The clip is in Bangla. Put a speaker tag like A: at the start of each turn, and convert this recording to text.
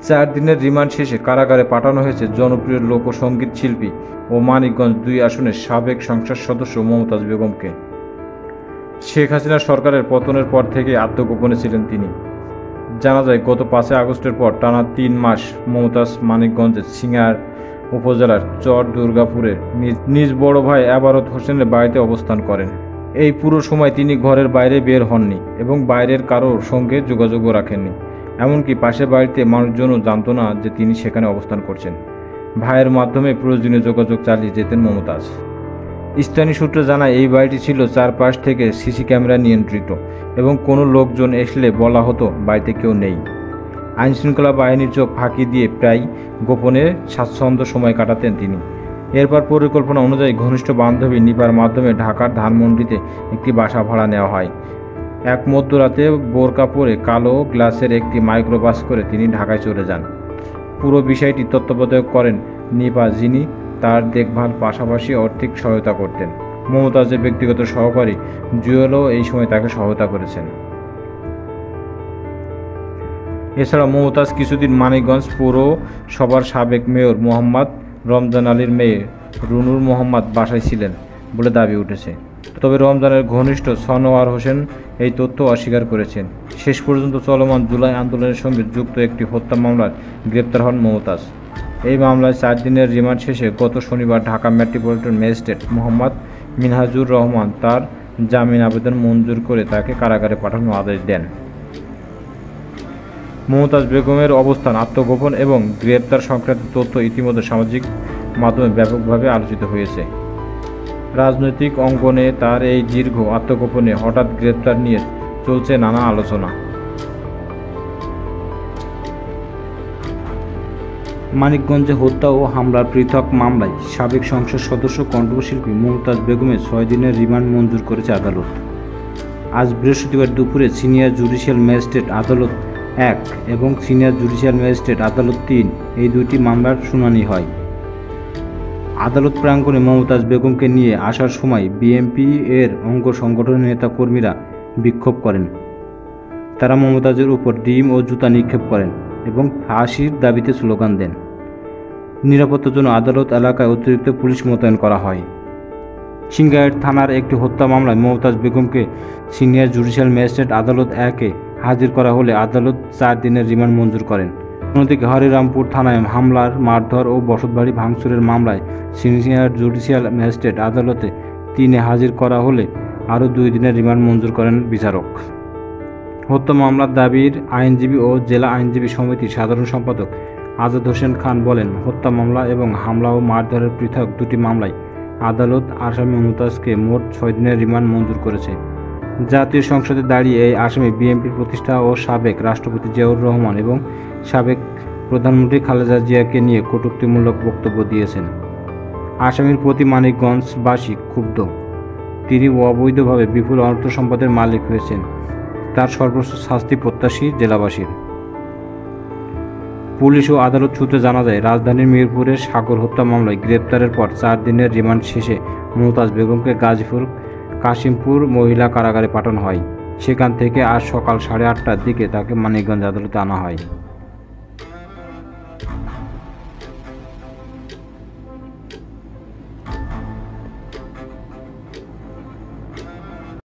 A: 4 দিনের রিমান্ড শেষে কারাগারে পাঠানো হয়েছে জনপ্রিয় লোকসঙ্গীত শিল্পী ও মানিকগঞ্জ 2 আসনের সাবেক সংসদ সদস্য মমতাজ বেগমকে। শেখ হাসিনা সরকারের পতনের পর থেকে আত্মগোপনে ছিলেন তিনি। জানা যায়, গত 5 আগস্টের পর টানা 3 মাস মমতাজ মানিকগঞ্জের সিঙ্গার উপজেলার চর দুর্গাপুরে নিজ বড় ভাই আবারত হোসেনের বাড়িতে অবস্থান করেন। এই পুরো সময় তিনি ঘরের বাইরে বের হননি এবং বাইরের কারোর সঙ্গে যোগাযোগও রাখেননি। এমনকি পাশের বাড়িতে মানুষজনও জানত না যে তিনি সেখানে অবস্থান করছেন। ভাইয়ের মাধ্যমে প্রয়োজনীয় যোগাযোগ চালিয়ে যেতেন মমতাজ। স্থানীয় সূত্রে জানায়, এই বাড়িটি ছিল চারপাশ থেকে সিসি ক্যামেরা নিয়ন্ত্রিত এবং কোনো লোকজন আসলে বলা হতো বাড়িতে কেউ নেই। আইনশৃঙ্খলা বাহিনীর চোখ ফাঁকি দিয়ে প্রায় গোপনে স্বাচ্ছন্দ্য সময় কাটাতেন তিনি। এরপর পরিকল্পনা অনুযায়ী ঘনিষ্ঠ বান্ধবী নিপার মাধ্যমে ঢাকার ধানমন্ডিতে একটি বাসা ভাড়া নেওয়া হয়। এক মধ্যরাতে বোরকা পরে কালো গ্লাসের একটি মাইক্রোবাস করে তিনি ঢাকায় চলে যান। পুরো বিষয়টি তত্ত্বাবধায়ক করেন নিপা, যিনি তার দেখভাল পাশাপাশি আর্থিক সহায়তা করতেন। মমতাজের ব্যক্তিগত সহকারী জুয়েলও এই সময় তাকে সহায়তা করেছেন। এছাড়া মমতাজ কিছুদিন মানিকগঞ্জ পৌরসভার সাবেক মেয়র মোহাম্মদ রমজান আলীর মেয়ে রুনুর মোহাম্মদ বাসায় ছিলেন বলে দাবি উঠেছে। তবে রমজানের ঘনিষ্ঠ সনোয়ার হোসেন এই তথ্য অস্বীকার করেছেন। শেষ পর্যন্ত চলমান জুলাই আন্দোলনের সঙ্গে যুক্ত একটি হত্যা মামলায় গ্রেপ্তার হন মমতাজ। এই মামলায় 4 দিনের রিমান্ড শেষে গত শনিবার ঢাকা মেট্রোপলিটন ম্যাজিস্ট্রেট মোহাম্মদ মিনহাজুর রহমান তার জামিন আবেদন মঞ্জুর করে তাকে কারাগারে পাঠানোর আদেশ দেন। মমতাজ বেগমের অবস্থান, আত্মগোপন এবং গ্রেপ্তার সংক্রান্ত তথ্য ইতিমধ্যে সামাজিক মাধ্যমে ব্যাপকভাবে আলোচিত হয়েছে। রাজনৈতিক অঙ্গনে তার এই দীর্ঘ আত্মগোপনে হঠাৎ গ্রেপ্তার নিয়ে চলছে নানা আলোচনা।
B: মানিকগঞ্জে হত্যা ও হামলার পৃথক মামলায় সাবেক সংসদ সদস্য কণ্ঠশিল্পী মমতাজ বেগমের 6 দিনের রিমান্ড মঞ্জুর করেছে আদালত। আজ বৃহস্পতিবার দুপুরে সিনিয়র জুডিশিয়াল ম্যাজিস্ট্রেট আদালত 1 এবং সিনিয়র জুডিশিয়াল ম্যাজিস্ট্রেট আদালত 3 এই দুটি মামলার শুনানি হয়। আদালত প্রাঙ্গণে মমতাজ বেগমকে নিয়ে আসার সময় বিএনপি এর অঙ্গ সংগঠনের নেতাকর্মীরা বিক্ষোভ করেন। তারা মমতাজের উপর ডিম ও জুতা নিক্ষেপ করেন এবং ফাঁসির দাবিতে স্লোগান দেন। নিরাপত্তার জন্য আদালত এলাকায় অতিরিক্ত পুলিশ মোতায়েন করা হয়। সিঙ্গাইর থানার একটি হত্যা মামলায় মমতাজ বেগমকে সিনিয়র জুডিশিয়াল ম্যাজিস্ট্রেট আদালত 1-এ হাজির করা হলে আদালত 4 দিনের রিমান্ড মঞ্জুর করেন। অন্যদিকে হরিরামপুর থানায় হামলার, মারধর ও বসতবাড়ি ভাঙচুরের মামলায় সিনিয়র জুডিশিয়াল ম্যাজিস্ট্রেট আদালতে 3-এ হাজির করা হলে আরও 2 দিনের রিমান্ড মঞ্জুর করেন বিচারক। হত্যা মামলার দাবির আইনজীবী ও জেলা আইনজীবী সমিতির সাধারণ সম্পাদক আজাদ হোসেন খান বলেন, হত্যা মামলা এবং হামলা ও মারধরের পৃথক 2টি মামলায় আদালত আসামি মমতাজকে মোট 6 দিনের রিমান্ড মঞ্জুর করেছে। জাতীয় সংসদে দাঁড়িয়ে এই আসামি বিএনপির প্রতিষ্ঠা ও সাবেক রাষ্ট্রপতি জিয়াউর রহমান এবং সাবেক প্রধানমন্ত্রী খালেদা জিয়াকে নিয়ে কটূক্তিমূলক বক্তব্য দিয়েছেন। আসামির প্রতি মানিকগঞ্জবাসী ক্ষুব্ধ। তিনি অবৈধভাবে বিপুল অর্থ সম্পদের মালিক হয়েছেন। তার সর্বোচ্চ শাস্তি প্রত্যাশী জেলাবাসীর। পুলিশ ও আদালত সূত্রে জানা যায়, রাজধানীর মিরপুরের সাগর হত্যা মামলায় গ্রেপ্তারের পর 4 দিনের রিমান্ড শেষে মমতাজ বেগমকে গাজীপুর কাশিমপুর মহিলা কারাগারে পাঠানো হয়। সেখান থেকে আজ সকাল 8:30টার দিকে তাকে মানিকগঞ্জ আদালতে আনা হয়।